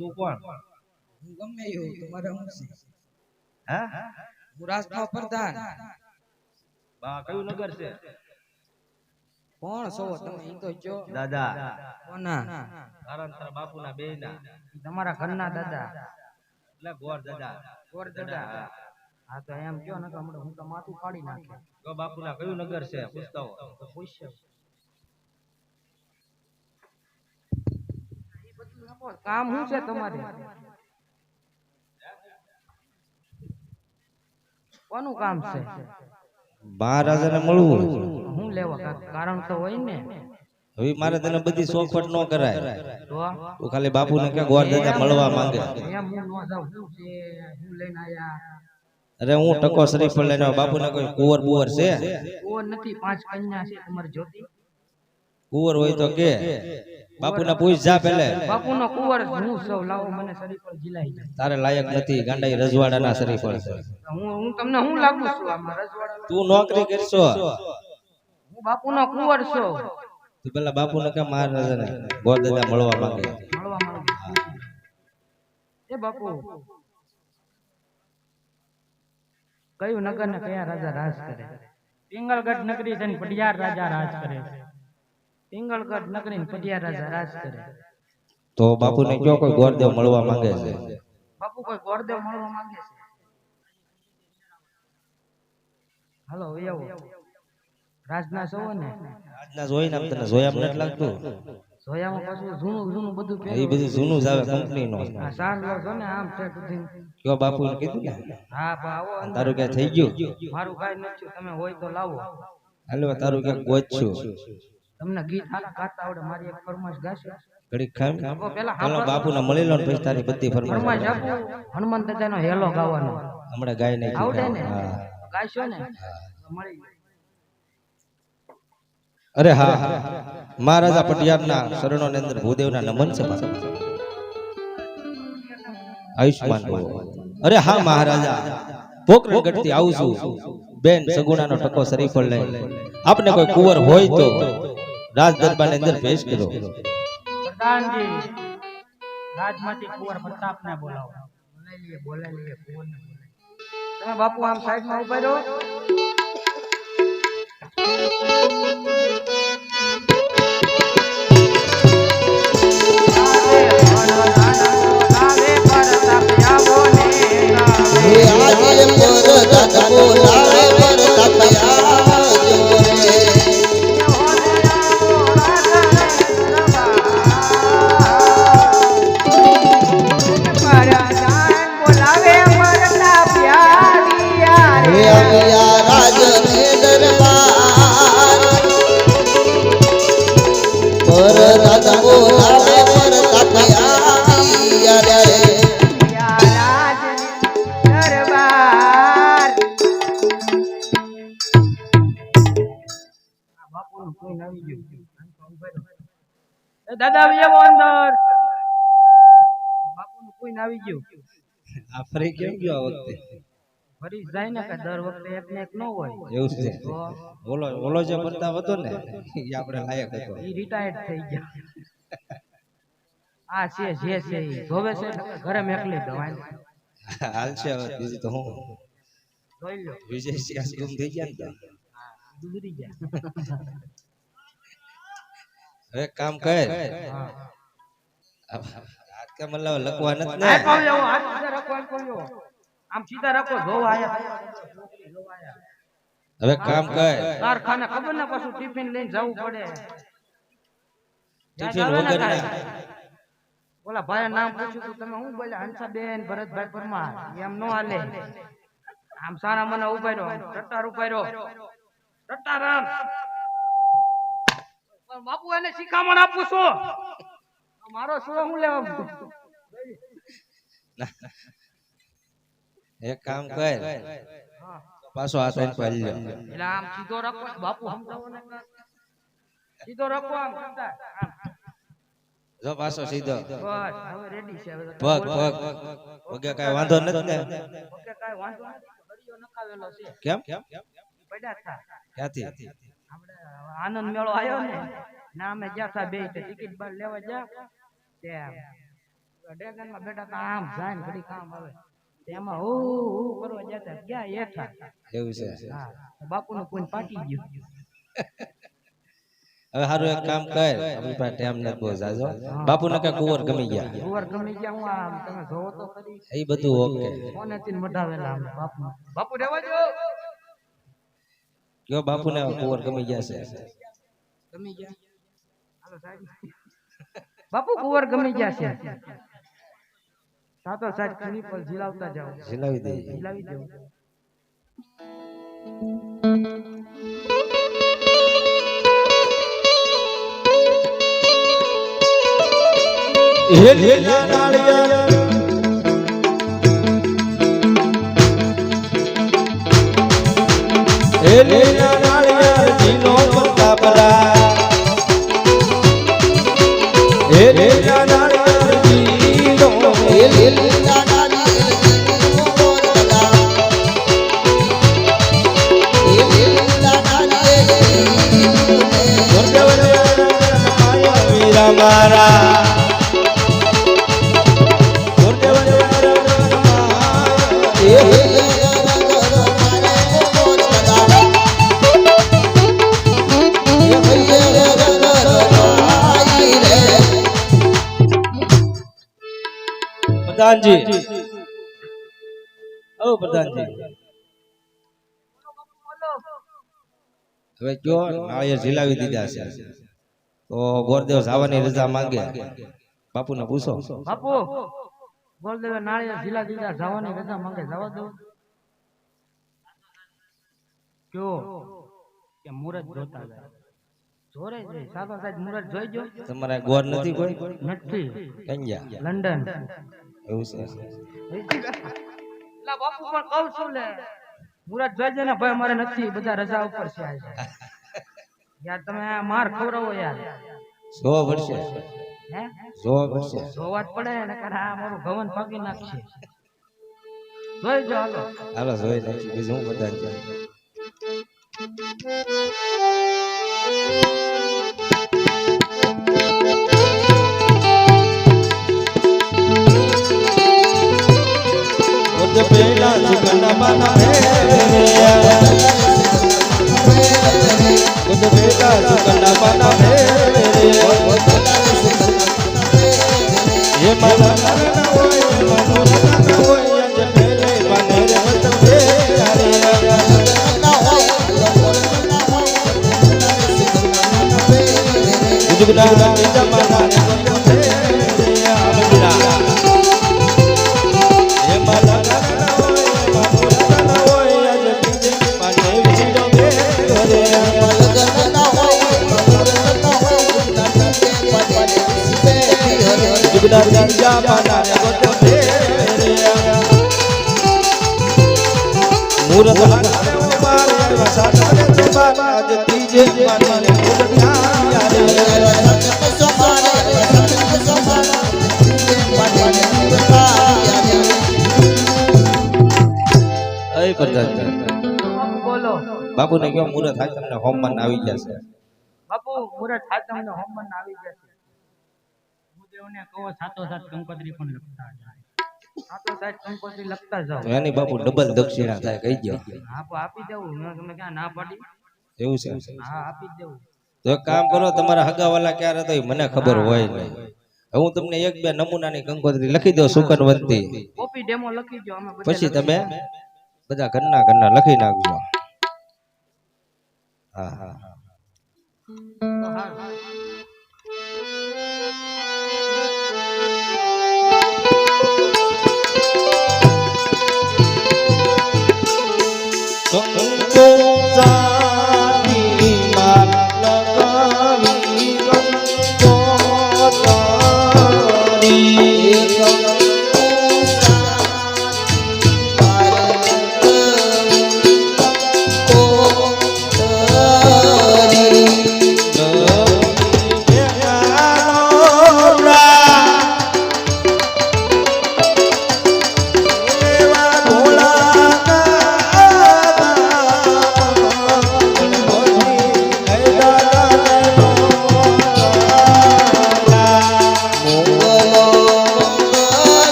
તું કોણ? હું ગમે એવું તમારે હું છે? હે? હું રાજનો પ્રધાન. બા કયું નગર છે? કોણ છો તમે? ઈ તો જો દાદા. કોના? કારણ તારા બાપુના બેયના. તમારા ઘરના દાદા. એટલે ગોર દાદા. ગોર દાદા. હા તો એમ કયો ને કે હમણાં હું તો માથું ફાડી નાખે. તો બાપુના કયું નગર છે? પૂછતા હો. તો પૂછ્ય. કામ શું છે તમારે? કોનું કામ છે? મહારાજાને મળવું. હું લેવા કારણ તો હોય ને. હવે મારે તને બધી સોખવટ ન કરાય. તો ખાલી બાપુને કે ગોર દાદા મળવા માંગે. એમ હું ન જાઉં. હું લઈને આયા. અરે હું ટકો શરીફ લઈને બાપુને કોઈ કુંવર બુવર છે? કુંવર નથી, 5 કન્યા છે તમારી જ્યોતિ. કુંવર હોય તો કે બાપુને પૂછ જા પેલે. બાપુનો કુંવર હું સૌ લાવો મને શરીફ જીલાઈ જાય. તારે લાયક નથી, ગાંડાઈ રજવાડાના શરીફ છે. હું તમને હું લાગુ છું આમાં રજવાડા? તું નોકરી કરશો. હું બાપુનો કુંવર છું. તું પેલા બાપુને કે મહારાજાને ગોર દાદા મળવા માંગે. મળવા માંગે. એ બાપુ કયું નગર ને કયા રાજા રાજ કરે? પિંગલગઢ નગરી છે ને પટિયાર રાજા રાજ કરે છે. પિંગલગઢ નગરી ને પટિયાર રાજા રાજ કરે. તો બાપુને કયો કોઈ ગોરદેવ મળવા માંગે છે? બાપુ કોઈ ગોરદેવ મળવા માંગે છે? હાલો આવો. રાજના છો ને? રાજના જોઈને તને જોયામ નથી લાગતું? જોયામાં પાછું જૂનું બધું એ બધું જૂનું જ આવે કંપનીનો. આ સાંડલો છો ને આમ છે બધું. કયો બાપુને કીધું ને? હા આવો. તારું ક્યાં થઈ ગયું? મારું કાઈ નથી, તમે હોય તો લાવો. હાલો તારું ક્યાં ગોત છું. તમને ગીત હારા ગાતા આવડે? મારી એક ફરમાઈશ ગાશો? ઘડીક ખામ બાપુ પેલા ચાલો બાપુને મળી લો ને પછી તારી બધી ફરમાઈશ ફરમાઈશ આપું હનુમાન દાદાનો હેલો ગાવાનો હમણાં ગાય નહીં આવડે ને હા ગાશો ને મળી અરે હા મહારાજા પટિયારના શરણોની અંદર ભૂદેવના નમન છે પાછા આયુષ્માન ભવ અરે હા મહારાજા પોકરણ ગઢથી આવું છું બેન સગુણાનો ટકો શરીફળ લઈ આપને કોઈ કુંવર હોય તો રાજ દરબારની અંદર પેશ કરો પ્રધાનજી રાજમાંથી કુંવર પ્રતાપને બોલાવો બોલાવી લઈએ કુંવરને બોલાવી તમે બાપુ આમ સાઈડમાં ઉભા રહો દાદા આવો અંદર બાપુનું કોઈ આવી ગયું આ ફરી કેમ ગયો આ વખતે ફરી જાય ને કે દર વખતે એક ને એક ન હોય એવું છે ઓલો ઓલો જે પ્રતાપ હતો ને એ આપણે લાયક હતો ઈ રિટાયર્ડ થઈ ગયા આ છે જે છે ઈ જોવે છે ઘરે મેકલી દો હાલ છે હવે બીજું તો હું જોઈ લો વિજય સિંહ ગુમ થઈ ગયા ને ગુજરી ગયા હવે કામ કર હાથ કે મતલબ લખવા નથી ને હાથ સીધા રાખો આમ સીધા રાખો જોવા આયા હવે કામ કર કારખાને ખબર ને પાછું ટિફિન લઈને જવું પડે ટિફિન વગર ના ઓલા ભાઈ નામ પૂછ્યું તો તમે હું બોલ્યા હંસાબેન ભરતભાઈ પરમાર એમ નો હાલે આમ સારા મને ઉભા રહ્યો ટટ્ટાર ઉભા રહ્યો ટટ્ટારામ બાપુ એને શિખામણ આપું છું મારો શું હું લેવા એક કામ કર પાછો હાથ આઈને પાડી લે એટલે આમ સીધો રાખો બાપુ સમજાવો ને સીધો રાખો આમ જો પાછો સીધો બસ હવે રેડી છે હવે પગ પગે કાઈ વાંધો નથી ને ઓકે કાઈ વાંધો નથી ગડિયો નખાવેલો છે કેમ પડ્યા હતા ક્યાંથી આપણે આનંદ મેળો આવ્યો ને ના અમે ગયા હતા બે ટિકિટ બાર લેવા ગયા તે ડેગન માં બેઠા હતા આમ જાય ને ઘડી કામ આવે તેમાં હું કરવા જતા ગયા હેઠા એવું છે હા બાપુનું કોઈ પાટી ગયું હવે હારું એક કામ કર આપણી પાસે ટાઈમ નથી બહુ જાજો બાપુને કે કુંવર ગમી ગયા કુંવર ગમી ગયા હું આમ તમે જોવો તો ખરી એ બધું ઓકે કોનેથી મઢાવેલા આમ બાપુ બાપુ રહેવા દો કયો બાપુને કુંવર ગમી ગયા છે ગમી ગયા હાલો સાહેબ બાપુ કુંવર ગમી ગયા છે સાતો સાહેબ ખની પર ઝીલાવતા જાઓ ઝીલાવી દે ઝીલાવી દો હે લીલા નાળિયેર હે લીલા નાળિયેર જીનો પ્રતાપરા હે લીલા નાળિયેર જીનો હે લીલા નાળિયેર જીનો પ્રતાપરા હે લીલા નાળિયેર વીરા મારા પ્રધાનજી ઓ પ્રધાનજી હવે કયો નાળિયેર ઝીલાવી દીધા છે તો ગોરદેવ જવાની રજા માંગે બાપુને પૂછો બાપુ ગોરદેવે નાળિયેર ઝીલા દીધા જવાની રજા માંગે જવા દો કયો કે મુરત જોતા જાય જોરે જ રે સાતો સાહેબ મુરત જોઈજો તમારા ગોર નથી કોઈ નથી કન્યા લંડન એવું છે લા બાપુ પણ કહું છું લે મુરત જોઈજો ને ભાઈ અમારે નથી બધા રજા ઉપર છે આજે યાર તમે આ માર ખવરાવો યાર 100 વર્ષે હે 100 વર્ષે જોવા જ પડે ને કે આ મારું ભવન પાકી નાખશે જોઈજો હાલો હાલો જોઈ નાખી બીજું હું બધા જાય ખુદ પેલા સુગના માના ખુદ પેલા સુગના માના ये माला ना होय मनोरथ ना होय आज पहले बने रे मत बे अरे ना होय जुगना के जमाना ने बे आमरा ये माला ना होय मनोरथ ना होय आज पहले बने विचिरो बे अरे ना होय मनोरथ ना होय जुगना गंजा पाना रे बते रे मूरत लगारे ओ मारे वसात रे तो बात आज तीजे पानी रे मूरत यारे सो मारे सो मारे पानी रे मूरत यारे अय प्रधान બોલો બાપુ ને કેવો મૂરત થાય તમને હોમન આવી જશે બાપુ મુરત થાય તમને હોમન આવી જશે દેવને કહો સાતો સાત કંકોત્રી પણ લખતા જાય સાતો સાત કંકોત્રી લખતા જાઓ એની બાપુ ડબલ દક્ષિણા થાય કહી ગયો આપી દેવું મેં તમે ક્યાં ના પાડી એવું છે હા આપી દેવું તો એક કામ કરો તમારા હગાવાલા ક્યારે તો મને ખબર હોય નહીં હું તમને એક બે નમૂનાની કંકોત્રી લખી દઉં સુકનવંતી કોપી ડેમો લખી દો અમે પછી તમે બધા ઘરના લખી નાખજો હા હા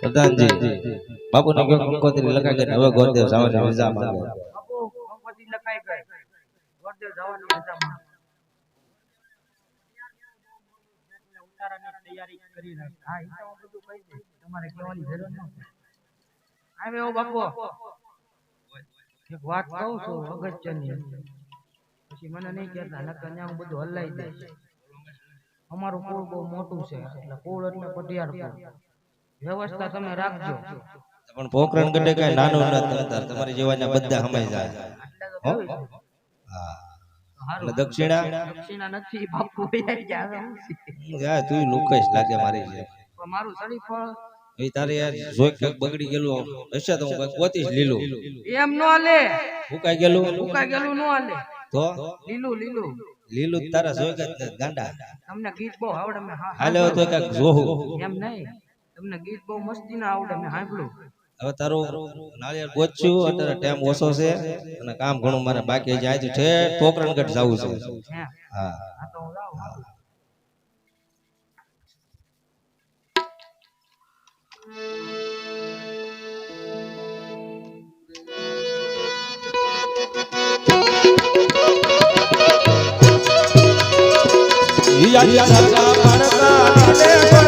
પ્રધાનજી બાપુને કયો કંકોત્રી લખાઈ ગઈ હવે ગોરદેવ જવાની વિઝા માંગે બાપુ કંકોત્રી લખાઈ ગઈ ગોરદેવ જવાની વિઝા માંગે ઉતારાની તૈયારી કરી રાખ હા ઈ તો હું બધું કહી દઈશ તમારે કહેવાની જરૂર નથી આવે ઓ બાપુ એક વાત કહું છું અગત્યની પછી મને નહીં કહેતા નકર ન્યા હું બધું હલાઈ દઈશ અમારું કુળ બહુ મોટું છે એટલે કુળ એટલે પટિયાર કુળ વ્યવસ્થા તમે રાખજો. પણ પોકરણ ગઢે કઈ નાનું નથી તમારી જેવાના બધા હમાઈ જાય હો હા હારું. અને દક્ષિણા દક્ષિણા નથી બાપુ યાર જાવે હું છે. યા તું લુકેશ લાગે મારી છે પણ મારું શરીફળ એ તારે યાર જોઈ કે બગડી ગયેલું હશે તો હું કઈ ગોતીશ લીલું એમ નો હાલે. ફૂકાઈ ગયેલું ઉકાઈ ગયેલું નો હાલે. તો લીલું લીલું લીલું જ તારા જોઈ કે ગાંડા તમને ગીત બહુ આવડે મેં હાલે હવે તો કઈક જોહું એમ નહીં તમને ગીત બહુ મસ્તી ના આવડે મેં સાંભળ્યું. હવે તારું નાળિયેર ગોચ્યું અત્યારે ટાઈમ ઓછો છે અને કામ ઘણું મારે બાકી જાય છે ઠેઠ પોકરણગઢ જવું છે હે હા આ તો હું જાઉં. યા યા સગા પડતા